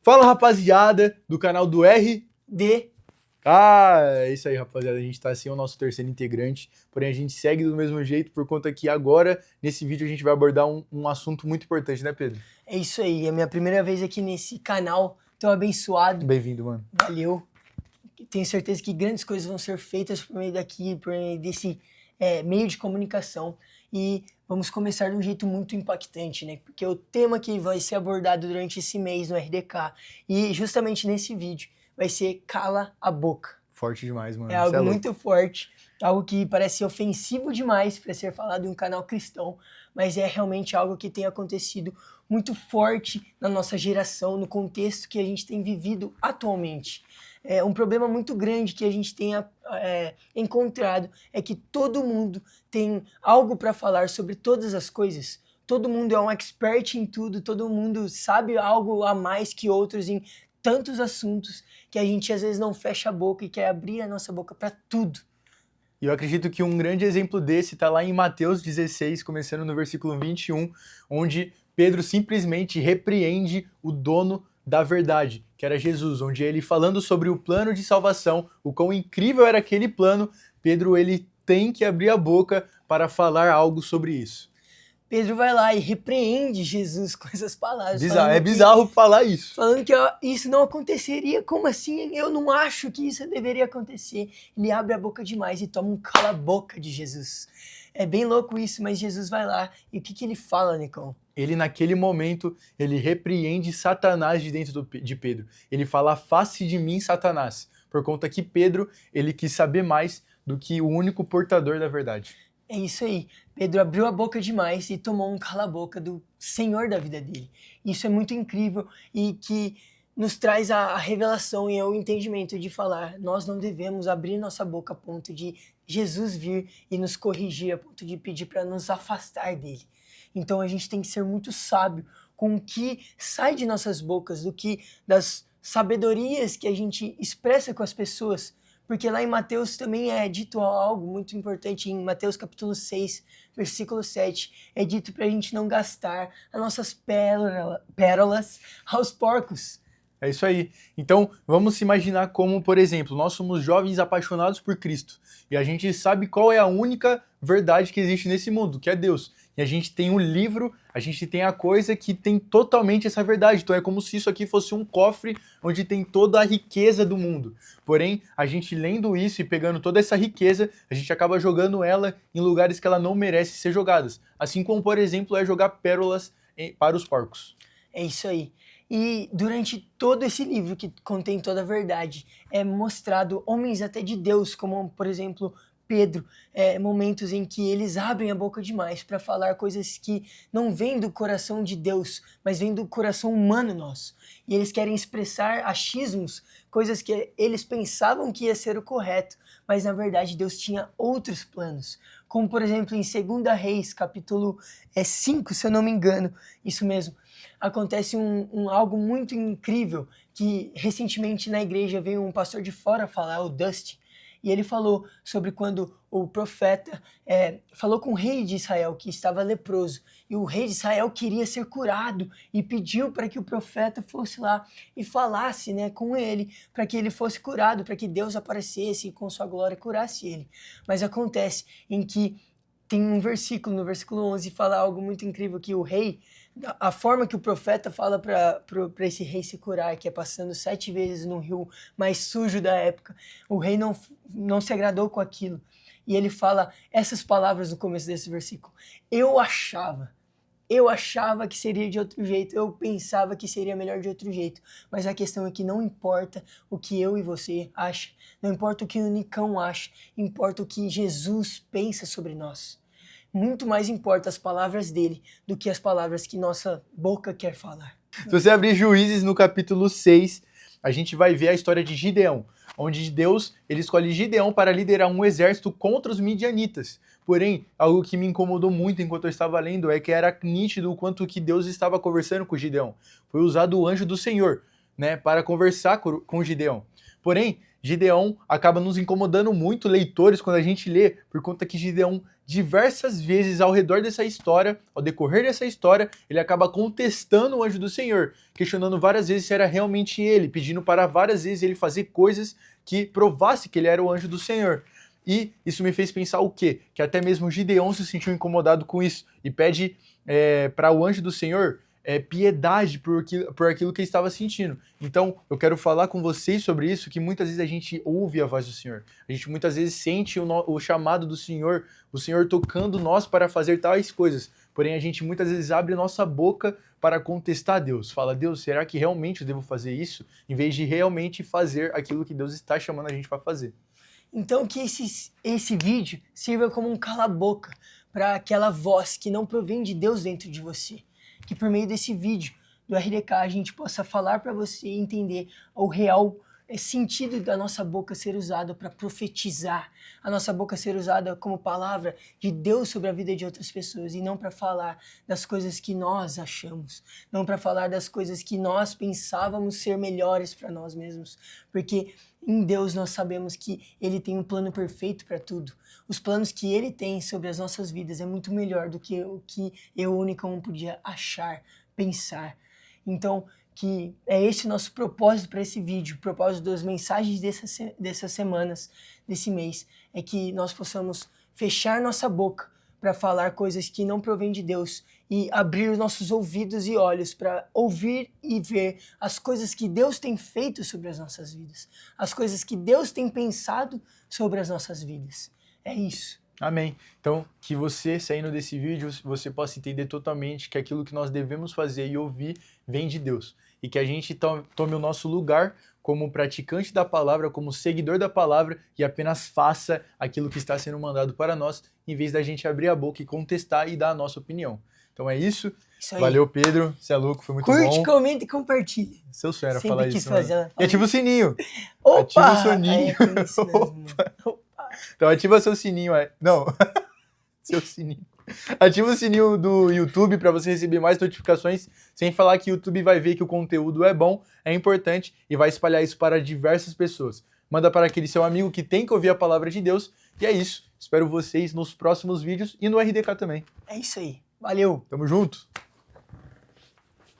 Fala, rapaziada, do canal do D. É isso aí, rapaziada. A gente tá assim, o nosso terceiro integrante, porém a gente segue do mesmo jeito por conta que agora, nesse vídeo, a gente vai abordar um assunto muito importante, né, Pedro? É isso aí, é a minha primeira vez aqui nesse canal, tão abençoado. Bem-vindo, mano. Valeu. Tenho certeza que grandes coisas vão ser feitas por meio daqui, por meio desse meio de comunicação. E vamos começar de um jeito muito impactante, né? Porque o tema que vai ser abordado durante esse mês no RDK e justamente nesse vídeo vai ser Cala a Boca. Forte demais, mano. É algo muito forte, algo que parece ofensivo demais para ser falado em um canal cristão, mas é realmente algo que tem acontecido muito forte na nossa geração, no contexto que a gente tem vivido atualmente. É um problema muito grande que a gente tem encontrado é que todo mundo tem algo para falar sobre todas as coisas. Todo mundo é um expert em tudo, todo mundo sabe algo a mais que outros em tantos assuntos que a gente às vezes não fecha a boca e quer abrir a nossa boca para tudo. E eu acredito que um grande exemplo desse está lá em Mateus 16, começando no versículo 21, onde Pedro simplesmente repreende o dono da verdade, que era Jesus, onde ele falando sobre o plano de salvação, o quão incrível era aquele plano, Pedro ele tem que abrir a boca para falar algo sobre isso. Pedro vai lá e repreende Jesus com essas palavras. É bizarro falar isso. Falando que isso não aconteceria, como assim? Eu não acho que isso deveria acontecer. Ele abre a boca demais e toma um cala-boca de Jesus. É bem louco isso, mas Jesus vai lá e o que ele fala, Nicão? Ele naquele momento, ele repreende Satanás de dentro de Pedro. Ele fala, afaste de mim, Satanás, por conta que Pedro, ele quis saber mais do que o único portador da verdade. É isso aí. Pedro abriu a boca demais e tomou um cala-boca do Senhor da vida dele. Isso é muito incrível e que nos traz a revelação e o entendimento de falar, nós não devemos abrir nossa boca a ponto de Jesus vir e nos corrigir, a ponto de pedir para nos afastar dele. Então a gente tem que ser muito sábio com o que sai de nossas bocas, das sabedorias que a gente expressa com as pessoas. Porque lá em Mateus também é dito algo muito importante, em Mateus capítulo 6, versículo 7, é dito para a gente não gastar as nossas pérolas aos porcos. É isso aí. Então, vamos se imaginar como, por exemplo, nós somos jovens apaixonados por Cristo, e a gente sabe qual é a única verdade que existe nesse mundo, que é Deus. E a gente tem um livro, a gente tem a coisa que tem totalmente essa verdade. Então é como se isso aqui fosse um cofre onde tem toda a riqueza do mundo. Porém, a gente lendo isso e pegando toda essa riqueza, a gente acaba jogando ela em lugares que ela não merece ser jogadas. Assim como, por exemplo, é jogar pérolas para os porcos. É isso aí. E durante todo esse livro que contém toda a verdade, é mostrado homens até de Deus, como, por exemplo, Pedro, momentos em que eles abrem a boca demais para falar coisas que não vêm do coração de Deus, mas vêm do coração humano nosso. E eles querem expressar achismos, coisas que eles pensavam que ia ser o correto, mas na verdade Deus tinha outros planos. Como, por exemplo, em 2 Reis, capítulo 5, se eu não me engano, isso mesmo, acontece algo muito incrível, que recentemente na igreja veio um pastor de fora falar, o Dusty, e ele falou sobre quando o profeta falou com o rei de Israel que estava leproso, e o rei de Israel queria ser curado e pediu para que o profeta fosse lá e falasse, né, com ele, para que ele fosse curado, para que Deus aparecesse e com sua glória curasse ele. Mas acontece em que tem um versículo, no versículo 11, fala algo muito incrível, que o rei, a forma que o profeta fala para esse rei se curar, que é passando 7 vezes no rio mais sujo da época, o rei não se agradou com aquilo. E ele fala essas palavras no começo desse versículo. Eu achava que seria de outro jeito, eu pensava que seria melhor de outro jeito, mas a questão é que não importa o que eu e você acha, não importa o que o Nicão acha, importa o que Jesus pensa sobre nós. Muito mais importa as palavras dele do que as palavras que nossa boca quer falar. Se você abrir Juízes no capítulo 6, a gente vai ver a história de Gideão, onde Deus ele escolhe Gideão para liderar um exército contra os midianitas. Porém, algo que me incomodou muito enquanto eu estava lendo é que era nítido o quanto que Deus estava conversando com Gideão. Foi usado o anjo do Senhor, né, para conversar com Gideão. Porém, Gideão acaba nos incomodando muito, leitores, quando a gente lê, por conta que Gideão diversas vezes ao redor dessa história, ao decorrer dessa história, ele acaba contestando o anjo do Senhor, questionando várias vezes se era realmente ele, pedindo para várias vezes ele fazer coisas que provasse que ele era o anjo do Senhor. E isso me fez pensar o quê? Que até mesmo Gideão se sentiu incomodado com isso e pede para o anjo do Senhor piedade por aquilo que ele estava sentindo. Então, eu quero falar com vocês sobre isso, que muitas vezes a gente ouve a voz do Senhor. A gente muitas vezes sente o chamado do Senhor, o Senhor tocando nós para fazer tais coisas. Porém, a gente muitas vezes abre nossa boca para contestar Deus. Fala, Deus, será que realmente eu devo fazer isso? Em vez de realmente fazer aquilo que Deus está chamando a gente para fazer. Então que esse vídeo sirva como um cala-boca para aquela voz que não provém de Deus dentro de você. Que por meio desse vídeo do RDK a gente possa falar para você entender o real sentido da nossa boca ser usada para profetizar, a nossa boca ser usada como palavra de Deus sobre a vida de outras pessoas e não para falar das coisas que nós achamos, não para falar das coisas que nós pensávamos ser melhores para nós mesmos, porque em Deus nós sabemos que Ele tem um plano perfeito para tudo. Os planos que Ele tem sobre as nossas vidas é muito melhor do que o que eu única um podia achar, pensar. Então, que é esse nosso propósito para esse vídeo, o propósito das mensagens dessas semanas, desse mês, é que nós possamos fechar nossa boca para falar coisas que não provêm de Deus e abrir os nossos ouvidos e olhos para ouvir e ver as coisas que Deus tem feito sobre as nossas vidas, as coisas que Deus tem pensado sobre as nossas vidas. É isso. Amém. Então, que você, saindo desse vídeo, você possa entender totalmente que aquilo que nós devemos fazer e ouvir vem de Deus. E que a gente tome o nosso lugar como praticante da palavra, como seguidor da palavra e apenas faça aquilo que está sendo mandado para nós, em vez da gente abrir a boca e contestar e dar a nossa opinião. Então é isso. Isso aí. Valeu, Pedro. Você é louco, foi muito bom. Curte, comenta e compartilha. Seu sonho era Sempre falar quis isso. fazer. E ativa o sininho. Opa! Ativa o sininho. É isso mesmo. Então ativa seu sininho. Não, seu sininho. Ativa o sininho do YouTube para você receber mais notificações, sem falar que o YouTube vai ver que o conteúdo é bom, é importante e vai espalhar isso para diversas pessoas. Manda para aquele seu amigo que tem que ouvir a palavra de Deus. E é isso. Espero vocês nos próximos vídeos e no RDK também. É isso aí. Valeu! Tamo junto!